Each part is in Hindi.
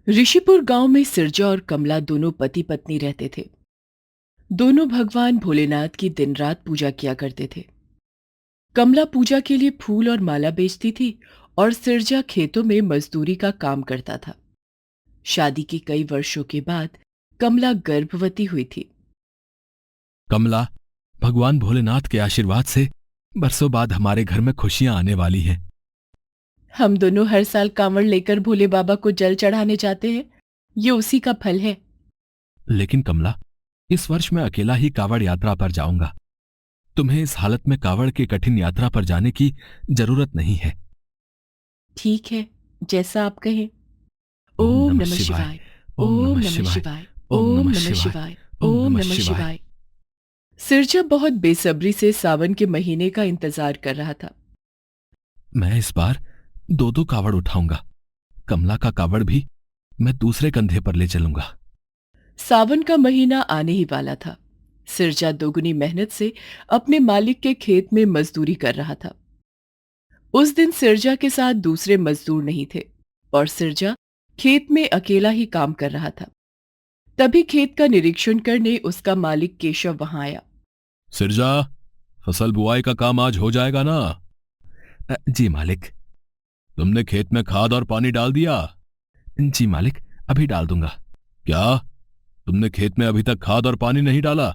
ऋषिपुर गांव में सिरजा और कमला दोनों पति पत्नी रहते थे। दोनों भगवान भोलेनाथ की दिन रात पूजा किया करते थे। कमला पूजा के लिए फूल और माला बेचती थी और सिरजा खेतों में मजदूरी का काम करता था। शादी के कई वर्षों के बाद कमला गर्भवती हुई थी। कमला, भगवान भोलेनाथ के आशीर्वाद से बरसों बाद हमारे घर में खुशियां आने वाली हैं। हम दोनों हर साल कांवड़ लेकर भोले बाबा को जल चढ़ाने जाते हैं। ये उसी का फल है। लेकिन कमला, इस वर्ष मैं अकेला ही कावड़ यात्रा पर जाऊंगा। तुम्हें इस हालत में कावड़ की कठिन यात्रा पर जाने की जरूरत नहीं है। ठीक है, जैसा आप कहें। ओम ओम नमः नमः शिवाय। शिवाय। ओम ओम नमः नमः शिवाय। शिवाय। ओम ओम नमः नमः शिवाय। शिवाय। ओम ओम नमः नमः शिवाय। शिवाय। सिरजा बहुत बेसब्री से सावन के महीने का इंतजार कर रहा था। मैं इस बार दो दो कावड़ उठाऊंगा। कमला का कावड़ भी मैं दूसरे कंधे पर ले चलूंगा। सावन का महीना आने ही वाला था। सिरजा दोगुनी मेहनत से अपने मालिक के खेत में मजदूरी कर रहा था। उस दिन सिरजा के साथ दूसरे मजदूर नहीं थे और सिरजा खेत में अकेला ही काम कर रहा था। तभी खेत का निरीक्षण करने उसका मालिक केशव वहां आया। सिरजा, फसल बुआई का काम आज हो जाएगा ना? जी मालिक। तुमने खेत में खाद और पानी डाल दिया? जी मालिक, अभी डाल दूंगा। क्या तुमने खेत में अभी तक खाद और पानी नहीं डाला?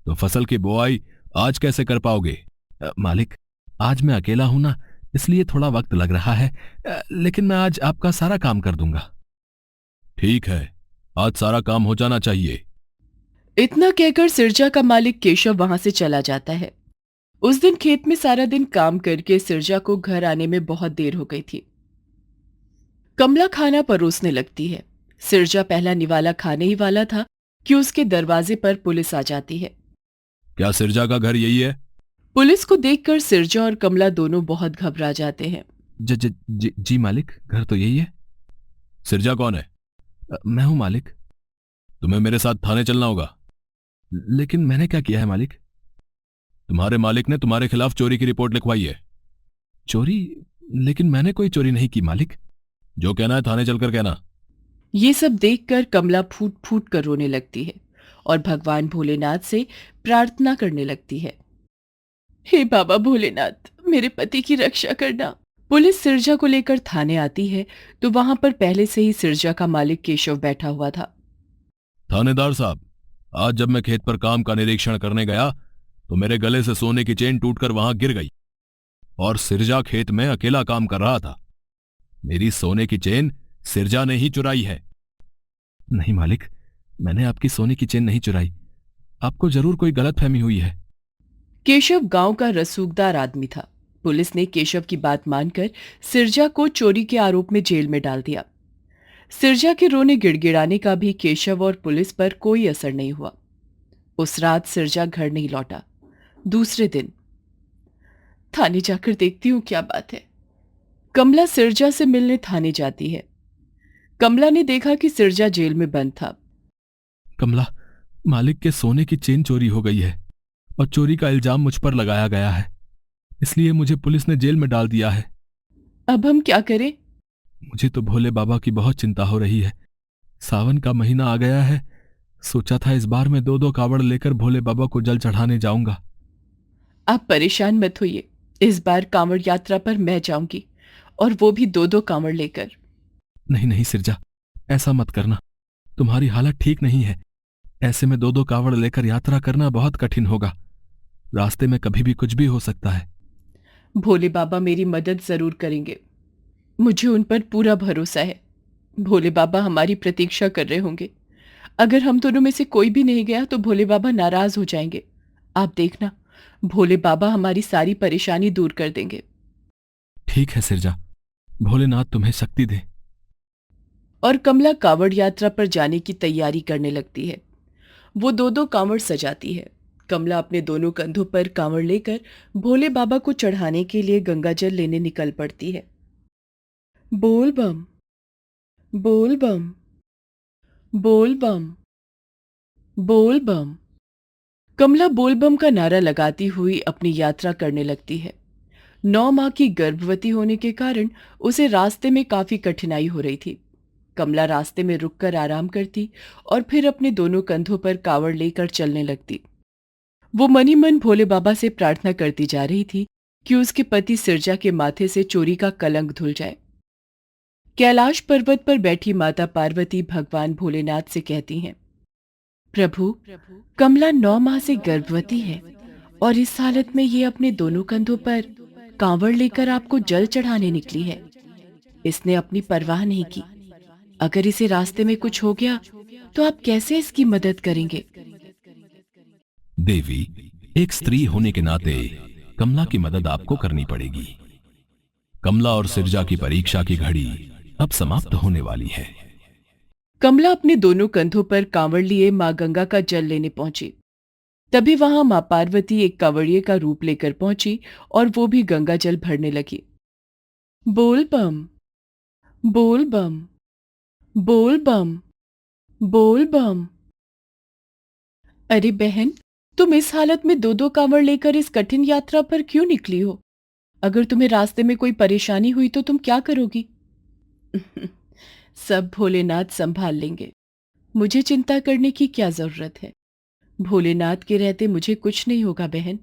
तो फसल की बुआई आज कैसे कर पाओगे? मालिक, आज मैं अकेला हूं ना, इसलिए थोड़ा वक्त लग रहा है। लेकिन मैं आज आपका सारा काम कर दूंगा। ठीक है, आज सारा काम हो जाना चाहिए। इतना कहकर सिरजा का मालिक केशव वहां से चला जाता है। उस दिन खेत में सारा दिन काम करके सिरजा को घर आने में बहुत देर हो गई थी। कमला खाना परोसने लगती है। सिरजा पहला निवाला खाने ही वाला था कि उसके दरवाजे पर पुलिस आ जाती है। क्या सिरजा का घर यही है? पुलिस को देखकर सिरजा और कमला दोनों बहुत घबरा जाते हैं। जी मालिक, घर तो यही है। सिरजा कौन है? मैं हूं मालिक। तुम्हें मेरे साथ थाने चलना होगा। लेकिन मैंने क्या किया है मालिक? तुम्हारे मालिक ने तुम्हारे खिलाफ चोरी की रिपोर्ट लिखवाई है। चोरी? लेकिन मैंने कोई चोरी नहीं की मालिक। जो कहना है थाने चलकर कहना। ये सब देखकर कमला फूट फूट कर रोने लगती है और भगवान भोलेनाथ से प्रार्थना करने लगती है। हे बाबा भोलेनाथ, मेरे पति की रक्षा करना। पुलिस सिरजा को लेकर थाने आती है तो वहां पर पहले से ही सिरजा का मालिक केशव बैठा हुआ था। थानेदार साहब, आज जब मैं खेत पर काम का निरीक्षण करने गया तो मेरे गले से सोने की चेन टूटकर वहां गिर गई और सिरजा खेत में अकेला काम कर रहा था। मेरी सोने की चेन सिरजा ने ही चुराई है। नहीं मालिक, मैंने आपकी सोने की चेन नहीं चुराई। आपको जरूर कोई गलतफहमी हुई है। केशव गांव का रसूखदार आदमी था। पुलिस ने केशव की बात मानकर सिरजा को चोरी के आरोप में जेल में डाल दिया। सिरजा के रोने गिड़गिड़ाने का भी केशव और पुलिस पर कोई असर नहीं हुआ। उस रात सिरजा घर नहीं लौटा। दूसरे दिन थाने जाकर देखती हूँ क्या बात है। कमला सिरजा से मिलने थाने जाती है। कमला ने देखा कि सिरजा जेल में बंद था। कमला, मालिक के सोने की चेन चोरी हो गई है और चोरी का इल्जाम मुझ पर लगाया गया है, इसलिए मुझे पुलिस ने जेल में डाल दिया है। अब हम क्या करें? मुझे तो भोले बाबा की बहुत चिंता हो रही है। सावन का महीना आ गया है। सोचा था इस बार मैं दो दो कावड़ लेकर भोले बाबा को जल चढ़ाने जाऊंगा। आप परेशान मत होइए। इस बार कांवड़ यात्रा पर मैं जाऊंगी और वो भी दो दो कांवड़ लेकर। नहीं नहीं सिरजा, ऐसा मत करना। तुम्हारी हालत ठीक नहीं है। ऐसे में दो दो कावड़ लेकर यात्रा करना बहुत कठिन होगा। रास्ते में कभी भी कुछ भी हो सकता है। भोले बाबा मेरी मदद जरूर करेंगे। मुझे उन पर पूरा भरोसा है। भोले बाबा हमारी प्रतीक्षा कर रहे होंगे। अगर हम दोनों में से कोई भी नहीं गया तो भोले बाबा नाराज हो जाएंगे। आप देखना, भोले बाबा हमारी सारी परेशानी दूर कर देंगे। ठीक है सिरजा, भोलेनाथ तुम्हें शक्ति दे। और कमला कांवड़ यात्रा पर जाने की तैयारी करने लगती है। वो दो दो कांवड़ सजाती है। कमला अपने दोनों कंधों पर कांवड़ लेकर भोले बाबा को चढ़ाने के लिए गंगाजल लेने निकल पड़ती है। बोल बम, बोल बम, बोल बम, बोल बम। कमला बोल बम का नारा लगाती हुई अपनी यात्रा करने लगती है। 9 माह की गर्भवती होने के कारण उसे रास्ते में काफी कठिनाई हो रही थी। कमला रास्ते में रुककर आराम करती और फिर अपने दोनों कंधों पर कावड़ लेकर चलने लगती। वो मनी मन भोले बाबा से प्रार्थना करती जा रही थी कि उसके पति सिरजा के माथे से चोरी का कलंक धुल जाए। कैलाश पर्वत पर बैठी माता पार्वती भगवान भोलेनाथ से कहती हैं, प्रभु, कमला 9 माह से गर्भवती है और इस हालत में ये अपने दोनों कंधों पर कांवड़ लेकर आपको जल चढ़ाने निकली है। इसने अपनी परवाह नहीं की। अगर इसे रास्ते में कुछ हो गया तो आप कैसे इसकी मदद करेंगे? देवी, एक स्त्री होने के नाते कमला की मदद आपको करनी पड़ेगी। कमला और सिरजा की परीक्षा की घड़ी अब समाप्त होने वाली है। कमला अपने दोनों कंधों पर कांवड़ लिए मां गंगा का जल लेने पहुंची। तभी वहां मां पार्वती एक कांवड़िए का रूप लेकर पहुंची और वो भी गंगा जल भरने लगी। बोल बम, बोल बम, बोल बम, बोल बम। अरे बहन, तुम इस हालत में 2-2 कांवड़ लेकर इस कठिन यात्रा पर क्यों निकली हो? अगर तुम्हें रास्ते में कोई परेशानी हुई तो तुम क्या करोगी? सब भोलेनाथ संभाल लेंगे। मुझे चिंता करने की क्या जरूरत है? भोलेनाथ के रहते मुझे कुछ नहीं होगा बहन।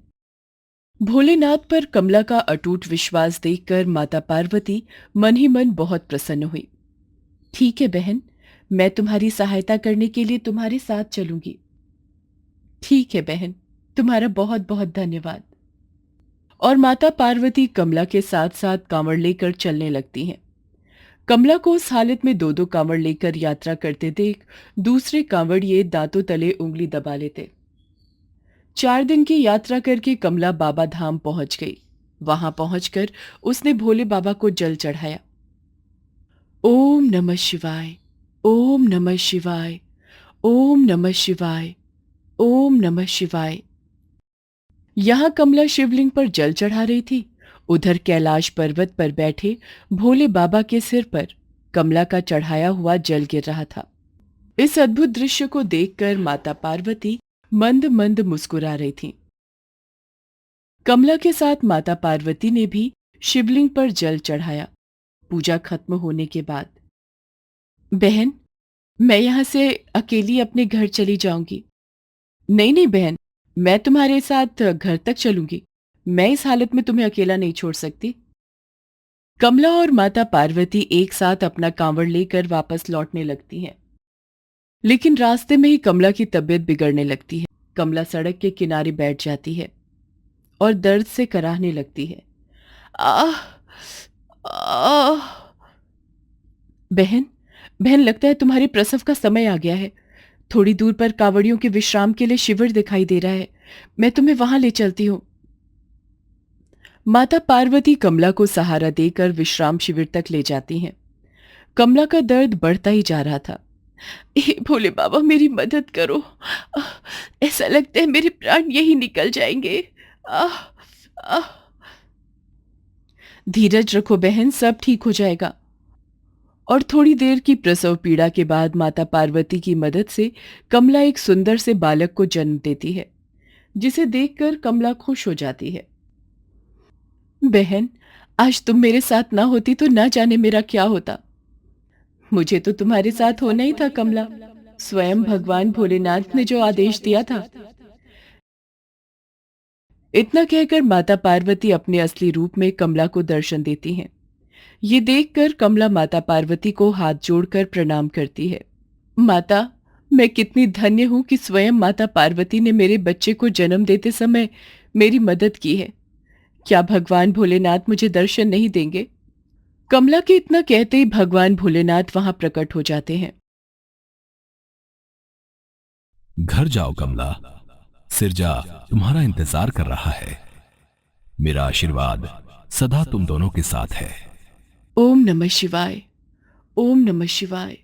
भोलेनाथ पर कमला का अटूट विश्वास देखकर माता पार्वती मन ही मन बहुत प्रसन्न हुई। ठीक है बहन, मैं तुम्हारी सहायता करने के लिए तुम्हारे साथ चलूंगी। ठीक है बहन, तुम्हारा बहुत बहुत धन्यवाद। और माता पार्वती कमला के साथ साथ कांवड़ लेकर चलने लगती हैं। कमला को उस हालत में 2-2 कांवड़ लेकर यात्रा करते देख दूसरे कांवड़िए दांतों तले उंगली दबा लेते। 4 दिन की यात्रा करके कमला बाबा धाम पहुंच गई। वहां पहुंचकर उसने भोले बाबा को जल चढ़ाया। ओम नमः शिवाय, ओम नमः शिवाय, ओम नमः शिवाय, ओम नमः शिवाय। यहां कमला शिवलिंग पर जल चढ़ा रही थी। उधर कैलाश पर्वत पर बैठे भोले बाबा के सिर पर कमला का चढ़ाया हुआ जल गिर रहा था। इस अद्भुत दृश्य को देखकर माता पार्वती मंद मंद मुस्कुरा रही थीं। कमला के साथ माता पार्वती ने भी शिवलिंग पर जल चढ़ाया। पूजा खत्म होने के बाद, बहन, मैं यहां से अकेली अपने घर चली जाऊंगी। नहीं नहीं बहन, मैं तुम्हारे साथ घर तक चलूंगी। मैं इस हालत में तुम्हें अकेला नहीं छोड़ सकती। कमला और माता पार्वती एक साथ अपना कांवड़ लेकर वापस लौटने लगती हैं। लेकिन रास्ते में ही कमला की तबीयत बिगड़ने लगती है। कमला सड़क के किनारे बैठ जाती है और दर्द से कराहने लगती है। आह, आह। बहन, बहन, लगता है तुम्हारे प्रसव का समय आ गया है। थोड़ी दूर पर कांवड़ियों के विश्राम के लिए शिविर दिखाई दे रहा है। मैं तुम्हें वहां ले चलती हूँ। माता पार्वती कमला को सहारा देकर विश्राम शिविर तक ले जाती हैं। कमला का दर्द बढ़ता ही जा रहा था। हे भोले बाबा, मेरी मदद करो। आह, ऐसा लगता है मेरे प्राण यही निकल जाएंगे। आह, आह। धीरज रखो बहन, सब ठीक हो जाएगा। और थोड़ी देर की प्रसव पीड़ा के बाद माता पार्वती की मदद से कमला एक सुंदर से बालक को जन्म देती है, जिसे देखकर कमला खुश हो जाती है। बहन, आज तुम मेरे साथ ना होती तो ना जाने मेरा क्या होता। मुझे तो तुम्हारे साथ होना ही था कमला। स्वयं भगवान भोलेनाथ ने जो आदेश दिया था। इतना कहकर माता पार्वती अपने असली रूप में कमला को दर्शन देती हैं। ये देखकर कमला माता पार्वती को हाथ जोड़कर प्रणाम करती है। माता, मैं कितनी धन्य हूं कि स्वयं माता पार्वती ने मेरे बच्चे को जन्म देते समय मेरी मदद की है। क्या भगवान भोलेनाथ मुझे दर्शन नहीं देंगे? कमला के इतना कहते ही भगवान भोलेनाथ वहां प्रकट हो जाते हैं। घर जाओ कमला, सिरजा तुम्हारा इंतजार कर रहा है। मेरा आशीर्वाद सदा तुम दोनों के साथ है। ओम नमः शिवाय, ओम नमः शिवाय,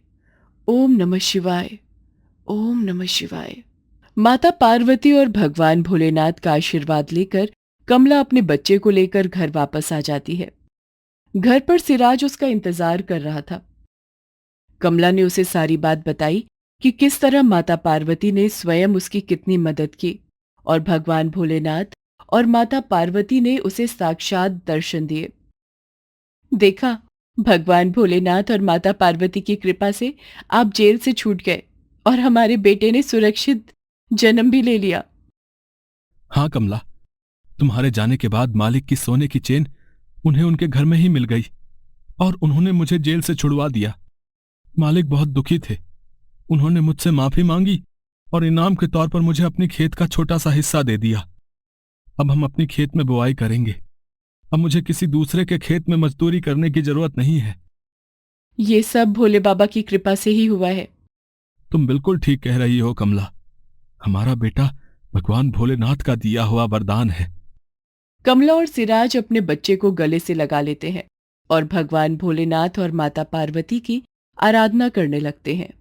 ओम नमः शिवाय, ओम नमः शिवाय। माता पार्वती और भगवान भोलेनाथ का आशीर्वाद लेकर कमला अपने बच्चे को लेकर घर वापस आ जाती है। घर पर सिराज उसका इंतजार कर रहा था। कमला ने उसे सारी बात बताई कि किस तरह माता पार्वती ने स्वयं उसकी कितनी मदद की और भगवान भोलेनाथ और माता पार्वती ने उसे साक्षात दर्शन दिए। देखा, भगवान भोलेनाथ और माता पार्वती की कृपा से आप जेल से छूट गए और हमारे बेटे ने सुरक्षित जन्म भी ले लिया। हाँ कमला, तुम्हारे जाने के बाद मालिक की सोने की चेन उन्हें उनके घर में ही मिल गई और उन्होंने मुझे जेल से छुड़वा दिया। मालिक बहुत दुखी थे। उन्होंने मुझसे माफी मांगी और इनाम के तौर पर मुझे अपनी खेत का छोटा सा हिस्सा दे दिया। अब हम अपनी खेत में बुआई करेंगे। अब मुझे किसी दूसरे के खेत में मजदूरी करने की जरूरत नहीं है। ये सब भोले बाबा की कृपा से ही हुआ है। तुम बिल्कुल ठीक कह रही हो कमला। हमारा बेटा भगवान भोलेनाथ का दिया हुआ वरदान है। कमला और सिराज अपने बच्चे को गले से लगा लेते हैं और भगवान भोलेनाथ और माता पार्वती की आराधना करने लगते हैं।